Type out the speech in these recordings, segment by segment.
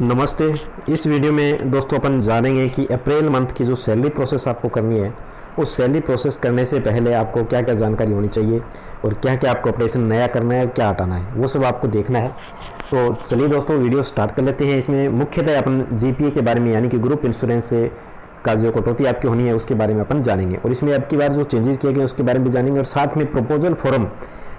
नमस्ते। इस वीडियो में दोस्तों अपन जानेंगे कि अप्रैल मंथ की जो सैलरी प्रोसेस आपको करनी है, उस सैलरी प्रोसेस करने से पहले आपको क्या क्या जानकारी होनी चाहिए और क्या क्या आपको ऑपरेशन नया करना है और क्या हटाना है, वो सब आपको देखना है। तो चलिए दोस्तों वीडियो स्टार्ट कर लेते हैं। इसमें मुख्यतः अपन जीपीए के बारे में यानी कि ग्रुप इंश्योरेंस से का जो कटौती आपकी होनी है उसके बारे में अपन जानेंगे, और इसमें अब की बार जो चेंजेस किए गए उसके बारे में भी जानेंगे, और साथ में प्रपोजल फॉर्म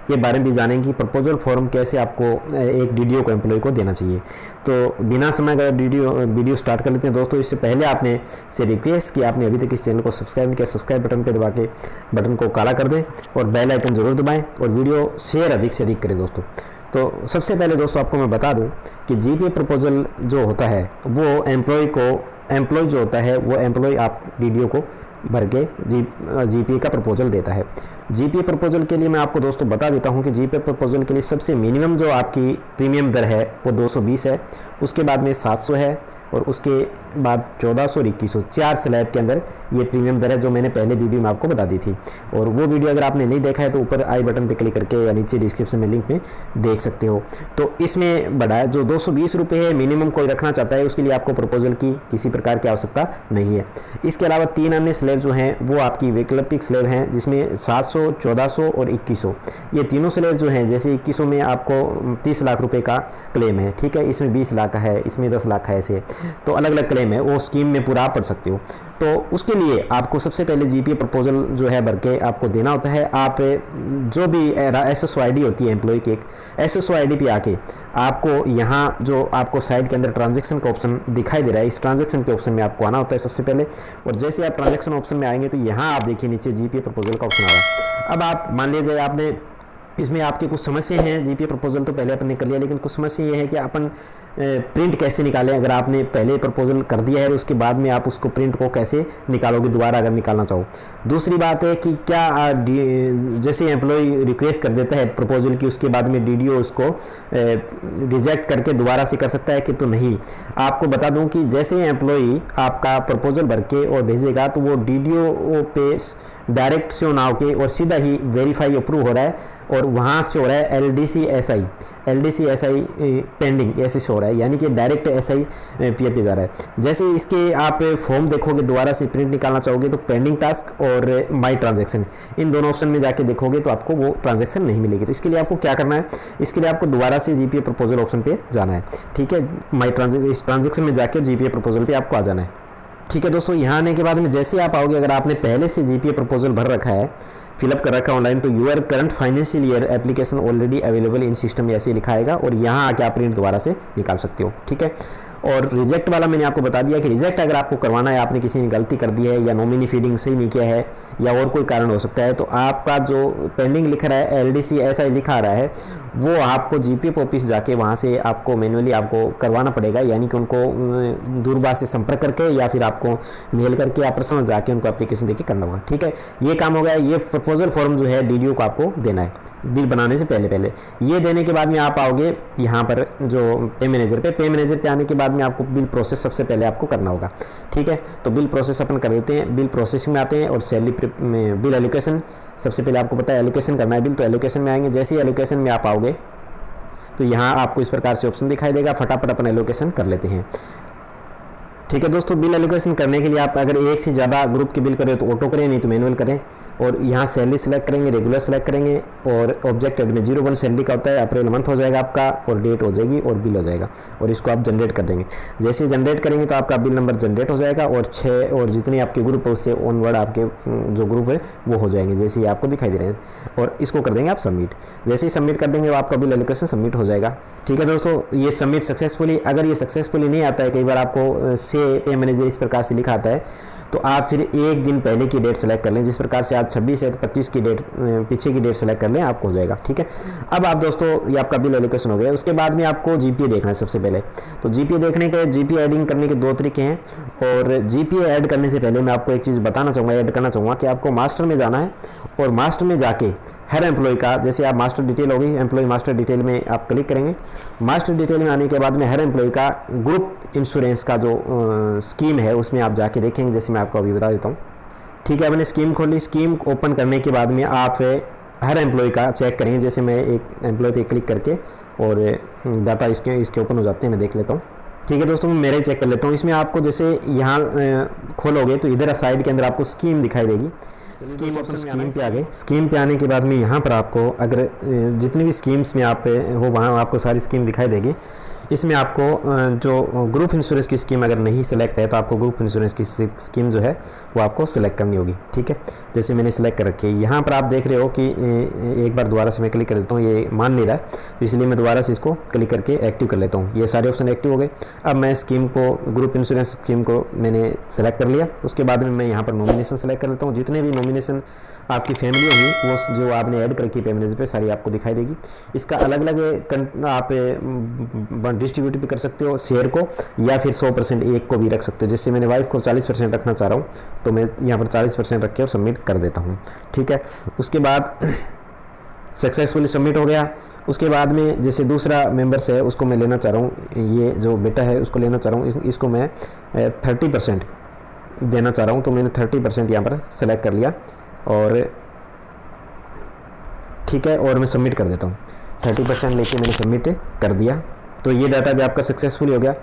के बारे में भी जानेंगे कि प्रपोजल फॉर्म कैसे आपको एक डीडीओ को एम्प्लॉय को देना चाहिए। तो बिना समय का वीडियो स्टार्ट कर लेते हैं दोस्तों। इससे पहले आपने से रिक्वेस्ट कि आपने अभी तक इस चैनल को सब्सक्राइब नहीं किया, सब्सक्राइब बटन पे दबा के बटन को काला कर दें और बेल आइकन जरूर दबाएं और वीडियो शेयर अधिक से अधिक करें दोस्तों। तो सबसे पहले दोस्तों आपको मैं बता दूं कि जीपीए प्रपोजल जो होता है वो एम्प्लॉय जो होता है वो एम्प्लॉय आप डीडीओ को भर के जीपीए का प्रपोजल देता है। जीपीए प्रपोजल के लिए मैं आपको दोस्तों बता देता हूं कि जीपीए प्रपोजल के लिए सबसे मिनिमम जो आपकी प्रीमियम दर है वो 220 है, उसके बाद में 700 है और उसके बाद 1400 और 2100 4 स्लैब के अंदर ये प्रीमियम दर है, जो मैंने पहले वीडियो में आपको बता दी थी। और वो वीडियो अगर आपने नहीं देखा है तो ऊपर आई बटन पे क्लिक करके या नीचे डिस्क्रिप्शन में लिंक में देख सकते हो। तो इसमें बढ़ाया जो 220 रुपये है मिनिमम कोई रखना चाहता है उसके लिए आपको प्रपोजल की किसी प्रकार की आवश्यकता नहीं है। इसके अलावा 3 अन्य स्लैब जो हैं वो आपकी वैकल्पिक स्लैब हैं, जिसमें 700, 1400 और 2100। ये तीनों स्लैब जो हैं, जैसे 2100 में आपको 30 लाख रुपए का क्लेम है, ठीक है, इसमें 20 लाख का है, इसमें 10 लाख का है, ऐसे तो अलग अलग क्लेम है, वो स्कीम में पूरा आप पढ़ सकते हो। तो उसके लिए आपको सबसे पहले जीपीए प्रपोजल जो है भर के आपको देना होता है। आप जो भी एसएसओ आईडी होती है एम्प्लॉय की, एक एसएसओ आईडी पे आके आपको यहाँ जो आपको साइड के अंदर ट्रांजैक्शन का ऑप्शन दिखाई दे रहा है, इस ट्रांजैक्शन के ऑप्शन में आपको आना होता है सबसे पहले। और जैसे आप ट्रांजैक्शन ऑप्शन में आएंगे तो यहाँ आप देखिए नीचे जीपीए प्रपोजल का ऑप्शन आ रहा है। अब आप मान लीजिए आपने इसमें आपके कुछ समस्या हैं, जीपीए प्रपोजल तो पहले अपन ने कर लिया, लेकिन कुछ समस्या ये है कि अपन प्रिंट कैसे निकालें। अगर आपने पहले प्रपोजल कर दिया है उसके बाद में आप उसको प्रिंट को कैसे निकालोगे दोबारा अगर निकालना चाहो। दूसरी बात है कि क्या जैसे एम्प्लॉय रिक्वेस्ट कर देता है प्रपोजल की, उसके बाद में डीडीओ उसको रिजेक्ट करके दोबारा से कर सकता है कि तो नहीं। आपको बता दूं कि जैसे एम्प्लॉय आपका प्रपोजल भर के और भेजेगा तो वो डीडीओ पे डायरेक्ट से ना होके और सीधा ही वेरीफाई अप्रूव हो रहा है और वहाँ से हो रहा है एलडीसी एसआई पेंडिंग ऐसे से हो रहा है, यानी कि डायरेक्ट एसआई पीए पे जा रहा है। जैसे इसके आप फॉर्म देखोगे दोबारा से प्रिंट निकालना चाहोगे तो पेंडिंग टास्क और माई ट्रांजैक्शन, इन दोनों ऑप्शन में जाके देखोगे तो आपको वो ट्रांजैक्शन नहीं मिलेगी। तो इसके लिए आपको क्या करना है, इसके लिए आपको दोबारा से जीपीए प्रपोजल ऑप्शन पे जाना है, ठीक है। माई ट्रांजैक्शन में जाके जीपीए प्रपोजल पे आपको आ जाना है, ठीक है दोस्तों। यहाँ आने के बाद में जैसे आप आओगे, अगर आपने पहले से जीपीए प्रपोजल भर रखा है, फिलअप कर रखा है ऑनलाइन, तो your current financial year application already available in system ऐसे लिखा आएगा और यहाँ आके आप प्रिंट दोबारा से निकाल सकते हो, ठीक है। और रिजेक्ट वाला मैंने आपको बता दिया कि रिजेक्ट अगर आपको करवाना है, आपने किसी ने गलती कर दी है या नॉमिनी फीडिंग सही नहीं किया है या और कोई कारण हो सकता है, तो आपका जो पेंडिंग लिख रहा है एलडीसी ऐसा लिखा रहा है वो आपको जीपीए ऑफिस जाके वहाँ से आपको मैनुअली आपको करवाना पड़ेगा, यानी कि उनको दूरभाष से संपर्क करके या फिर आपको मेल करके या पर्सनल जाके उनको एप्लीकेशन देके करना होगा, ठीक है। ये काम हो गया। ये प्रपोजल फॉर्म जो है डीडीओ को आपको देना है बिल बनाने से पहले। ये देने के बाद में आप आओगे यहाँ पर जो पे मैनेजर पे आने के बाद में आपको बिल प्रोसेस सबसे पहले आपको करना होगा, ठीक है। तो बिल प्रोसेस अपन कर देते हैं, बिल प्रोसेसिंग में आते हैं और सैलरी में बिल एलोकेशन सबसे पहले आपको पता है एलोकेशन करना है बिल, तो एलोकेशन में आएंगे। जैसे ही एलोकेशन में आप आओगे तो यहाँ आपको इस प्रकार से ऑप्शन दिखाई देगा, फटाफट अपन एलोकेशन कर लेते हैं, ठीक है दोस्तों। बिल एलोकेशन करने के लिए आप अगर एक से ज़्यादा ग्रुप की बिल करें तो ऑटो करें, नहीं तो मैनुअल करें। और यहाँ सैलरी सेलेक्ट करेंगे, रेगुलर सेलेक्ट करेंगे और ऑब्जेक्ट में 01 सैलरी का होता है, अप्रैल मंथ हो जाएगा आपका और डेट हो जाएगी और बिल हो जाएगा और इसको आप जनरेट कर देंगे। जैसे जनरेट करेंगे तो आपका बिल नंबर जनरेट हो जाएगा और 6 और जितने आपके ग्रुप है उससे ऑनवर्ड आपके जो ग्रुप है वो हो जाएंगे जैसे ही आपको दिखाई दे रहे हैं, और इसको कर देंगे आप सबमिट। जैसे ही सबमिट कर देंगे तो आपका बिल एलोकेशन सबमिट हो जाएगा, ठीक है दोस्तों। ये सबमिट सक्सेसफुली, अगर ये सक्सेसफुली नहीं आता है, कई बार आपको से पे मैनेजर इस प्रकार से लिखा आता है, तो आप फिर एक दिन पहले की डेट सेलेक्ट कर लें। जिस प्रकार से आज 26 है तो 25 की डेट पीछे की डेट सेलेक्ट कर लें, आपको हो जाएगा, ठीक है। अब आप दोस्तों ये आपका बिल एलोकेशन हो गया। उसके बाद में आपको जीपीए देखना है सबसे पहले। तो जीपीए देखने के जीपीए एडिंग करने के 2 तरीके हैं, और जीपीए ऐड करने से पहले मैं आपको एक चीज़ बताना चाहूँगा, ऐड करना चाहूँगा कि आपको मास्टर में जाना है और मास्टर में जाके हर एम्प्लॉय का, जैसे आप मास्टर डिटेल होगी, एम्प्लॉय मास्टर डिटेल में आप क्लिक करेंगे। मास्टर डिटेल में आने के बाद में हर एम्प्लॉय का ग्रुप इंश्योरेंस का जो स्कीम है उसमें आप जाके देखेंगे, जैसे मैं आपको अभी बता देता हूँ, ठीक है। मैंने स्कीम खोली, स्कीम ओपन करने के बाद में आप हर एम्प्लॉय का चेक करेंगे। जैसे मैं एक एम्प्लॉय पे क्लिक करके और डाटा इसके ओपन हो जाते हैं, मैं देख लेता हूँ। ठीक है दोस्तों, मैं मेरे चेक कर लेता हूँ। इसमें आपको जैसे यहाँ खोलोगे तो इधर साइड के अंदर आपको स्कीम दिखाई देगी। स्कीम पे आ गए। स्कीम पे आने के बाद में यहाँ पर आपको अगर जितनी भी स्कीम्स में आप हो वहाँ आपको सारी स्कीम दिखाई देगी। इसमें आपको जो ग्रुप इंश्योरेंस की स्कीम अगर नहीं सिलेक्ट है तो आपको ग्रुप इंश्योरेंस की स्कीम जो है वो आपको सिलेक्ट करनी होगी। ठीक है, जैसे मैंने सिलेक्ट कर रखी है। यहाँ पर आप देख रहे हो कि एक बार दोबारा से मैं क्लिक कर देता हूँ, ये मान नहीं रहा है तो इसलिए मैं दोबारा से इसको क्लिक करके एक्टिव कर लेता हूँ। ये सारे ऑप्शन एक्टिव हो गए। अब मैं स्कीम को, ग्रुप इंश्योरेंस स्कीम को मैंने सेलेक्ट कर लिया। उसके बाद में मैं यहाँ पर नॉमिनेशन सेलेक्ट कर लेता हूँ। जितने भी नॉमिनेशन आपकी फैमिली होगी वो जो आपने ऐड कर रखी है फैमिली पे सारी आपको दिखाई देगी। इसका अलग अलग आप डिस्ट्रीब्यूट भी कर सकते हो शेयर को, या फिर 100% एक को भी रख सकते हो। जैसे मैंने वाइफ को 40% रखना चाह रहा हूँ तो मैं यहाँ पर 40% रख के और सबमिट कर देता हूँ। ठीक है, उसके बाद सक्सेसफुली सबमिट हो गया। उसके बाद में जैसे दूसरा मेंबर्स है उसको मैं लेना चाह रहा हूँ, ये जो बेटा है उसको लेना चाह रहा हूँ, इसको मैं 30% देना चाह रहा हूँ। तो मैंने 30% यहाँ पर सेलेक्ट कर लिया और ठीक है, और मैं सबमिट कर देता हूँ। 30% लेके मैंने सबमिट कर दिया। तो ये डाटा भी आपका सक्सेसफुल हो गया।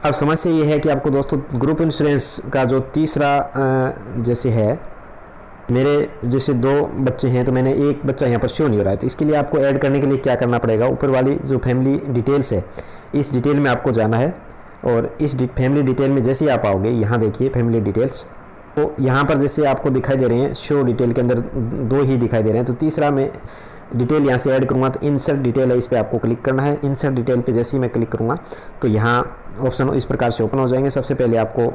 अब समस्या ये है कि आपको दोस्तों ग्रुप इंश्योरेंस का जो तीसरा जैसे है, मेरे जैसे 2 बच्चे हैं तो मैंने एक बच्चा यहाँ पर शो नहीं हो रहा है। तो इसके लिए आपको ऐड करने के लिए क्या करना पड़ेगा, ऊपर वाली जो फैमिली डिटेल्स है इस डिटेल में आपको जाना है। और इस फैमिली डिटेल में जैसे ही आप आओगे, यहाँ देखिए फैमिली डिटेल्स, तो यहाँ पर जैसे आपको दिखाई दे रहे हैं शो डिटेल के अंदर 2 ही दिखाई दे रहे हैं। तो तीसरा मैं डिटेल यहाँ से ऐड करूँगा तो इंसर्ट डिटेल है, इस पर आपको क्लिक करना है। इंसर्ट डिटेल पे जैसे ही मैं क्लिक करूँगा तो यहाँ ऑप्शन इस प्रकार से ओपन हो जाएंगे। सबसे पहले आपको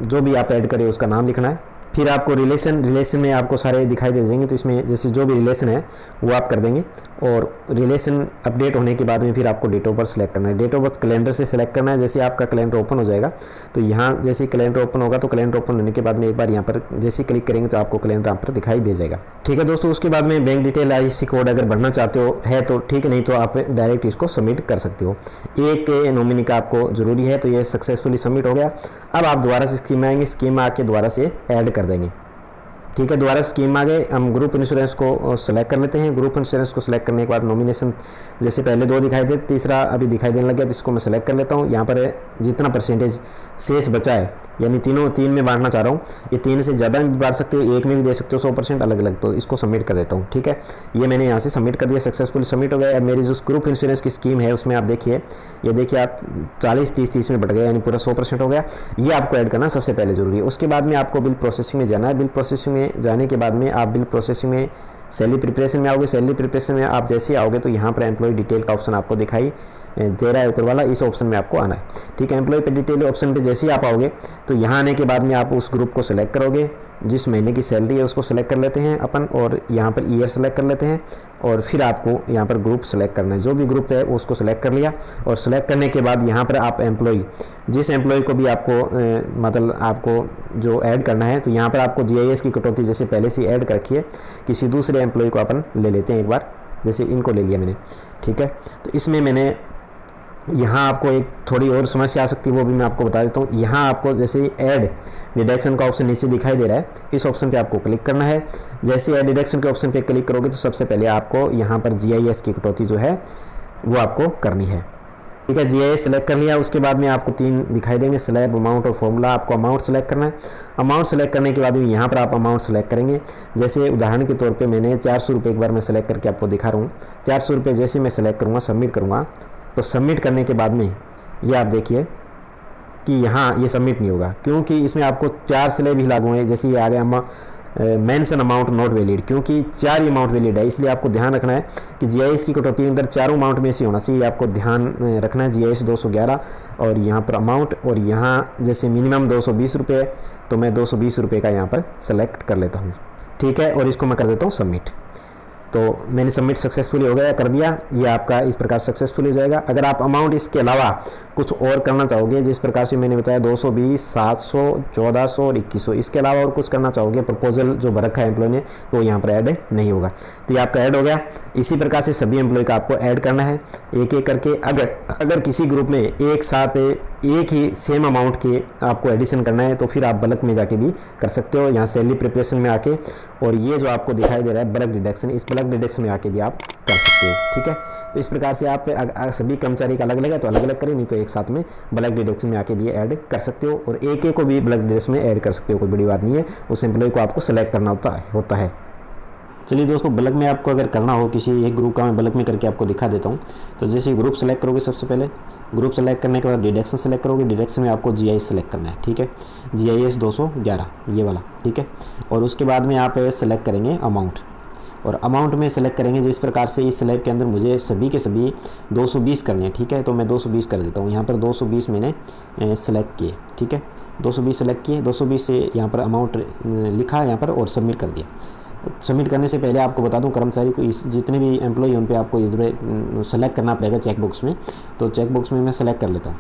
जो भी आप ऐड करें उसका नाम लिखना है। फिर आपको रिलेशन में आपको सारे दिखाई दे जाएंगे। तो इसमें जैसे जो भी रिलेशन है वो आप कर देंगे। और रिलेशन अपडेट होने के बाद में फिर आपको डेट ऑफ बर्थ सेलेक्ट करना है। डेट ऑफ बर्थ कैलेंडर से सेलेक्ट करना है। जैसे आपका कैलेंडर ओपन हो जाएगा तो यहाँ जैसे ही कैलेंडर ओपन होगा तो कैलेंडर ओपन होने के बाद में एक बार यहाँ पर जैसे ही क्लिक करेंगे तो आपको कैलेंडर यहाँ पर दिखाई दे जाएगा। ठीक है दोस्तों, उसके बाद में बैंक डिटेल IFSC कोड अगर भरना चाहते हो है तो ठीक है, नहीं तो आप डायरेक्ट इसको सबमिट कर सकते हो। एक नॉमिनी का आपको जरूरी है। तो ये सक्सेसफुली सबमिट हो गया। अब आप दोबारा से स्कीम में आएंगे, स्कीम में आके दोबारा से ऐड कर देंगे। ठीक है, दोबारा स्कीम आ गए। हम ग्रुप इंश्योरेंस को सेलेक्ट कर लेते हैं। ग्रुप इंश्योरेंस को सेलेक्ट करने के बाद नॉमिनेशन जैसे पहले 2 दिखाई दे, तीसरा अभी दिखाई देने लग गया, जिसको मैं सेलेक्ट कर लेता हूँ। यहाँ पर जितना परसेंटेज शेष बचा है, यानी 3 में बांटना चाह रहा हूँ। ये 3 से ज़्यादा भी बांट सकते हो, 1 में भी दे सकते हो, 100% अलग अलग। तो इसको सबमिट कर देता हूँ। ठीक है, ये मैंने यहाँ से सबमिट कर दिया, सक्सेसफुली सबमिट हो गया। अब मेरी जो ग्रुप इंश्योरेंस की स्कीम है उसमें आप देखिए, ये देखिए आप 40-30 में बढ़ गया, यानी पूरा 100% हो गया। ये आपको ऐड करना सबसे पहले जरूरी है। उसके बाद में आपको बिल प्रोसेसिंग में जाना है। बिल प्रोसेसिंग में जाने के बाद में आप बिल प्रोसेसिंग में सैलरी प्रिपरेशन में आओगे। सैलरी प्रिपरेशन में आप जैसे ही आओगे तो यहाँ पर एम्प्लॉय डिटेल का ऑप्शन आपको दिखाई दे रहा है ऊपर वाला, इस ऑप्शन में आपको आना है। ठीक है, एम्प्लॉय पे डिटेल ऑप्शन पे जैसे ही आप आओगे तो यहाँ आने के बाद में आप उस ग्रुप को सिलेक्ट करोगे। जिस महीने की सैलरी है उसको सेलेक्ट कर लेते हैं अपन, और यहाँ पर ईयर सेलेक्ट कर लेते हैं। और फिर आपको यहाँ पर ग्रुप सेलेक्ट करना है। जो भी ग्रुप है उसको सेलेक्ट कर लिया। और सेलेक्ट करने के बाद यहाँ पर आप एम्प्लॉय, जिस एम्प्लॉय को भी आपको मतलब आपको जो ऐड करना है, तो यहाँ पर आपको GIS की कटौती जैसे पहले से ऐड कर रखी है, किसी दूसरे एम्प्लॉय को अपन ले लेते हैं एक बार। जैसे इनको ले लिया मैंने। ठीक है, तो इसमें मैंने यहाँ आपको एक थोड़ी और समस्या आ सकती है, वो भी मैं आपको बता देता हूँ। यहाँ आपको जैसे ऐड डिडक्शन का ऑप्शन नीचे दिखाई दे रहा है, इस ऑप्शन पे आपको क्लिक करना है। जैसे ऐड डिडक्शन के ऑप्शन पे क्लिक करोगे तो सबसे पहले आपको यहाँ पर GIS की कटौती जो है वो आपको करनी है। ठीक है, GIS सेलेक्ट कर लिया। उसके बाद में आपको 3 दिखाई देंगे, स्लैब, अमाउंट और फॉर्मूला। आपको अमाउंट सेलेक्ट करना है। अमाउंट सेलेक्ट करने के बाद में यहाँ पर आप अमाउंट सेलेक्ट करेंगे। जैसे उदाहरण के तौर पे मैंने 400 रुपये एक बार मैं सेलेक्ट करके आपको दिखा रहा हूँ। 400 रुपये जैसे मैं सेलेक्ट करूँगा, सबमिट करूँगा, तो सबमिट करने के बाद में ये आप देखिए कि यहाँ ये सबमिट नहीं होगा, क्योंकि इसमें आपको 4 स्लैब ही लागू हैं। जैसे ये आ गया मेंशन अमाउंट नॉट वैलिड, क्योंकि 4 ही अमाउंट वैलिड है। इसलिए आपको ध्यान रखना है कि GIS की कटौती के अंदर 4 अमाउंट में से होना चाहिए। आपको ध्यान रखना है। GIS 211 और यहाँ पर अमाउंट, और यहाँ जैसे मिनिमम 220 रुपये, तो मैं 220 रुपये का यहाँ पर सेलेक्ट कर लेता हूँ। ठीक है, और इसको मैं कर देता हूँ सबमिट। तो मैंने सबमिट सक्सेसफुली हो गया, कर दिया। ये आपका इस प्रकार सक्सेसफुल हो जाएगा। अगर आप अमाउंट इसके अलावा कुछ और करना चाहोगे, जिस प्रकार से मैंने बताया 220, 700, 1400 और 2100, इसके अलावा और कुछ करना चाहोगे, प्रपोजल जो भर रखा है एम्प्लॉय ने, तो यहाँ पर ऐड नहीं होगा। तो ये आपका ऐड हो गया। इसी प्रकार से सभी एम्प्लॉय का आपको ऐड करना है एक एक करके। अगर किसी ग्रुप में एक साथ एक ही सेम अमाउंट के आपको एडिशन करना है तो फिर आप बल्क में जाके भी कर सकते हो, यहाँ सैलरी प्रिपरेशन में आके। और ये जो आपको दिखाई दे रहा है बल्क डिडक्शन, इस बल्क डिडक्शन में आके भी आप कर सकते हो। सकते हो। ठीक है, तो इस प्रकार से आप सभी कर्मचारी का अलग अलग है तो अलग अलग करें, नहीं तो एक साथ में ब्लैक डिडक्शन में आके भी ऐड कर सकते हो, और एक को भी ब्लैक डिडक्शन में ऐड कर सकते हो, कोई बड़ी बात नहीं है। उस एम्प्लॉय को आपको सेलेक्ट करना होता है। चलिए दोस्तों, ब्लैक में आपको अगर करना हो किसी एक ग्रुप का, मैं ब्लैक में करके आपको दिखा देता हूँ। तो जैसे ग्रुप सेलेक्ट करोगे, सबसे पहले ग्रुप सेलेक्ट करने के बाद डिडक्शन सेलेक्ट करोगे। डिडक्शन में आपको GIS सेलेक्ट करना है। ठीक है, GIS 211 ये वाला। ठीक है, और उसके बाद में आप सेलेक्ट करेंगे अमाउंट, और अमाउंट में सेलेक्ट करेंगे जिस प्रकार से इस स्लैब के अंदर मुझे सभी के सभी 220 करने हैं। ठीक है, तो मैं 220 कर देता हूँ। यहाँ पर 220 मैंने सेलेक्ट किए। ठीक है, 220 सेलेक्ट किए, 220 से यहाँ पर अमाउंट लिखा यहाँ पर और सबमिट कर दिया। सबमिट करने से पहले आपको बता दूं, कर्मचारी को इस जितने भी एम्प्लॉय उन पे आपको इधर सेलेक्ट करना पड़ेगा चेक बॉक्स में। तो चेक बॉक्स में मैं सेलेक्ट कर लेता हूँ।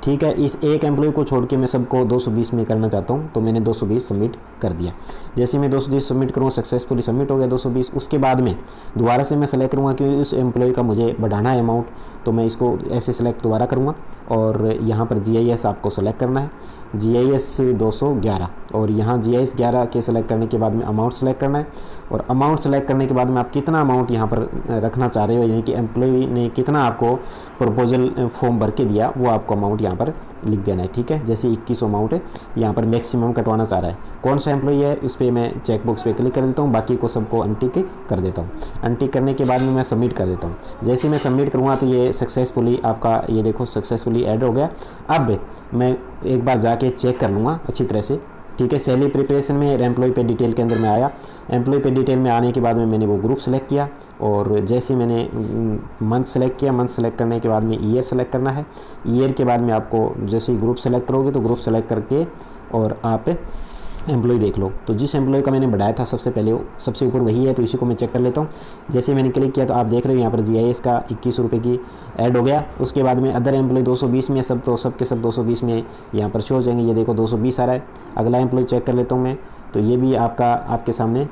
ठीक है, इस एक एम्प्लॉय को छोड़ के मैं सबको 220 में करना चाहता हूँ, तो मैंने 220 सबमिट कर दिया। जैसे मैं 220 सबमिट करूँगा, सक्सेसफुली सबमिट हो गया 220। उसके बाद में दोबारा से मैं सेलेक्ट करूँगा कि उस एम्प्लॉय का मुझे बढ़ाना है अमाउंट, तो मैं इसको ऐसे सेलेक्ट दोबारा करूँगा, और यहाँ पर GIS आपको सेलेक्ट करना है, GIS 211, और यहाँ GIS 11 के सेलेक्ट करने के बाद में अमाउंट सेलेक्ट करना है, और अमाउंट सेलेक्ट करने के बाद में आप कितना अमाउंट यहाँ पर रखना चाह रहे हो, यानी कि एम्प्लॉय ने कितना आपको प्रपोजल फॉर्म भर के दिया, वो आपको अमाउंट यहाँ पर लिख देना है। ठीक है, जैसे 21 अमाउंट है, यहाँ पर मैक्सिमम कटवाना चाह रहा है कौन सा एम्प्लॉय है, उस पर मैं चेक बॉक्स पे क्लिक कर देता हूँ, बाकी को सबको अनटिक कर देता हूँ। अनटिक करने के बाद में मैं सबमिट कर देता हूँ। जैसे मैं सबमिट करूँगा तो ये सक्सेसफुली आपका, ये देखो सक्सेसफुली ऐड हो गया। अब मैं एक बार जाके चेक कर लूँगा अच्छी तरह से। ठीक है, सैलरी प्रिपरेशन में एम्प्लॉय पे डिटेल के अंदर में आया। एम्प्लॉय पे डिटेल में आने के बाद में मैंने वो ग्रुप सेलेक्ट किया, और जैसे मैंने मंथ सेलेक्ट किया, मंथ सेलेक्ट करने के बाद में ईयर सेलेक्ट करना है। ईयर के बाद में आपको जैसे ही ग्रुप सेलेक्ट करोगे तो ग्रुप सेलेक्ट करके और आप एम्प्लॉय देख लो। तो जिस एम्प्लॉय का मैंने बढ़ाया था सबसे पहले, सबसे ऊपर वही है, तो इसी को मैं चेक कर लेता हूँ। जैसे मैंने क्लिक किया तो आप देख रहे हो यहाँ पर GIS का 21 रुपये की ऐड हो गया। उसके बाद में अदर एम्प्लॉय 220 में, सब तो सब के सब 220 में यहाँ पर शो हो जाएंगे। ये देखो 220 आ रहा है। अगला एम्प्लॉय चेक कर लेता हूँ मैं, तो ये भी आपके सामने।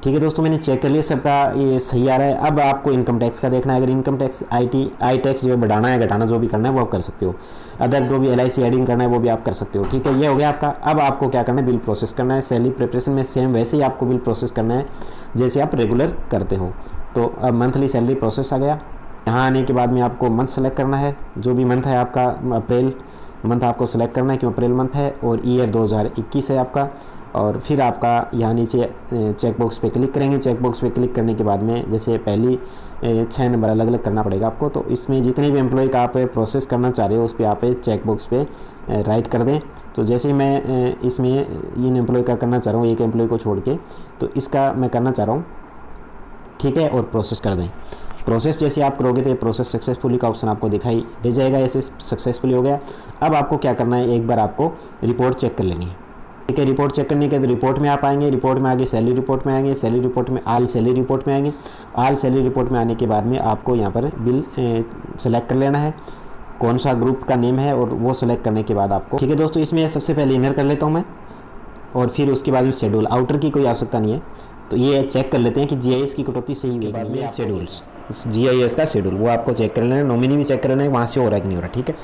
ठीक है दोस्तों, मैंने चेक कर लिया, सबका ये सही आ रहा है। अब आपको इनकम टैक्स का देखना है। अगर इनकम टैक्स आई टैक्स जो है बढ़ाना है घटाना जो भी करना है वो आप कर सकते हो। अदर जो भी LIC एडिंग करना है वो भी आप कर सकते हो। ठीक है, ये हो गया आपका। अब आपको क्या करना है, बिल प्रोसेस करना है। सैलरी प्रिपरेशन में सेम वैसे ही आपको बिल प्रोसेस करना है जैसे आप रेगुलर करते हो। तो अब मंथली सैलरी प्रोसेस आ गया। यहाँ आने के बाद में आपको मंथ सेलेक्ट करना है, जो भी मंथ है आपका, अप्रैल मंथ आपको सेलेक्ट करना है क्यों अप्रैल मंथ है, और ईयर 2021 है आपका। और फिर आपका यहाँ नीचे चेक बॉक्स पे क्लिक करेंगे। चेक बॉक्स पे क्लिक करने के बाद में जैसे पहली 6 नंबर अलग अलग करना पड़ेगा आपको। तो इसमें जितने भी एम्प्लॉय का आप प्रोसेस करना चाह रहे हो उस पर आप चेक बॉक्स पे राइट कर दें। तो जैसे मैं इसमें इन एम्प्लॉय का करना चाह रहा हूँ, एक एम्प्लॉय को छोड़ के, तो इसका मैं करना चाह रहा हूँ। ठीक है, और प्रोसेस कर दें। प्रोसेस जैसे आप करोगे तो ये प्रोसेस सक्सेसफुली का ऑप्शन आपको दिखाई दे जाएगा। ऐसे सक्सेसफुली हो गया। अब आपको क्या करना है, एक बार आपको रिपोर्ट चेक कर लेनी है। ठीक है, रिपोर्ट चेक करने के बाद रिपोर्ट में आप आएंगे। रिपोर्ट में आगे सैलरी रिपोर्ट में आएंगे। सैलरी रिपोर्ट में ऑल सैलरी रिपोर्ट में आएंगे। ऑल सैलरी रिपोर्ट में आने के बाद में आपको यहाँ पर बिल सेलेक्ट कर लेना है, कौन सा ग्रुप का नेम है, और वो सेलेक्ट करने के बाद आपको। ठीक है दोस्तों, इसमें सबसे पहले इनर कर लेता हूँ मैं, और फिर उसके बाद में शेड्यूल। आउटर की कोई आवश्यकता नहीं है। तो ये चेक कर लेते हैं कि GIS की कटौती सही हुई है। ये शेड्यूल्स, GIS का शेड्यूल वो आपको चेक कर लेना है। नॉमिनी भी चेक कर लेना है वहाँ से हो रहा है कि नहीं हो रहा। ठीक है,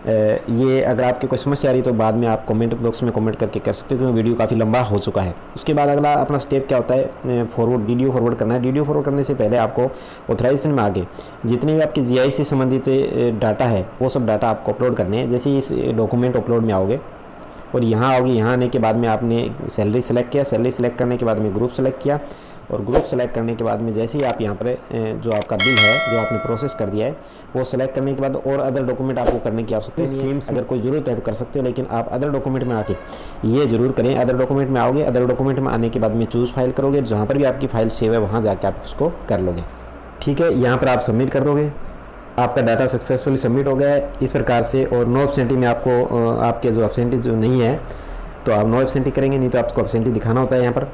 ये अगर आपकी कोई समस्या आ रही तो बाद में आप कमेंट बॉक्स में कमेंट करके कर सकते हो, क्योंकि वीडियो काफ़ी लंबा हो चुका है। उसके बाद अगला अपना स्टेप क्या होता है, फॉरवर्ड DDO फॉरवर्ड करना है। DDO फॉरवर्ड करने से पहले आपको ऑथराइजेशन में आगे जितने भी आपके GIS से संबंधित डाटा है वो सब डाटा आपको अपलोड करने हैं। जैसे इस डॉक्यूमेंट अपलोड में आओगे और यहाँ आओगे, यहाँ आने के बाद में आपने सैलरी सेलेक्ट किया। सैलरी सेलेक्ट करने के बाद में ग्रुप सेलेक्ट किया, और ग्रुप सेलेक्ट करने के बाद में जैसे ही आप यहाँ पर जो आपका बिल है जो आपने प्रोसेस कर दिया है वो सेलेक्ट करने के बाद और अदर डॉक्यूमेंट आपको करने की आवश्यकता है। स्कीम्स अगर कोई ज़रूरत है तो कर सकते हो, लेकिन आप अदर डॉक्यूमेंट में आके ये जरूर करें। अदर डॉक्यूमेंट में आओगे, अदर डॉक्यूमेंट में आने के बाद में चूज़ फाइल करोगे, जहाँ पर भी आपकी फाइल सेव है वहाँ जाके आप उसको कर लोगे। ठीक है, यहाँ पर आप सबमिट कर दोगे, आपका डाटा सक्सेसफुली सबमिट हो गया है इस प्रकार से। और नो एब्सेंटी में आपको आपके जो एब्सेंटी जो नहीं है तो आप नो एब्सेंटी करेंगे, नहीं तो आपको एब्सेंटी दिखाना होता है यहाँ पर।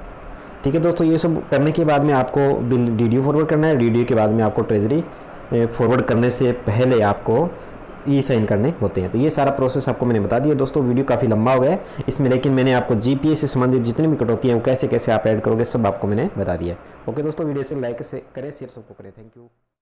ठीक है दोस्तों, ये सब करने के बाद में आपको बिल DDO फॉरवर्ड करना है। DDO के बाद में आपको ट्रेजरी फॉरवर्ड करने से पहले आपको E-साइन करने होते हैं। तो ये सारा प्रोसेस आपको मैंने बता दिया दोस्तों। वीडियो काफ़ी लंबा हो गया है इसमें, लेकिन मैंने आपको GPA से संबंधित जितनी भी कटौती है वो कैसे कैसे आप ऐड करोगे सब आपको मैंने बता दिया। ओके दोस्तों, वीडियो से लाइक से करें, शेयर सबको करें। Thank you.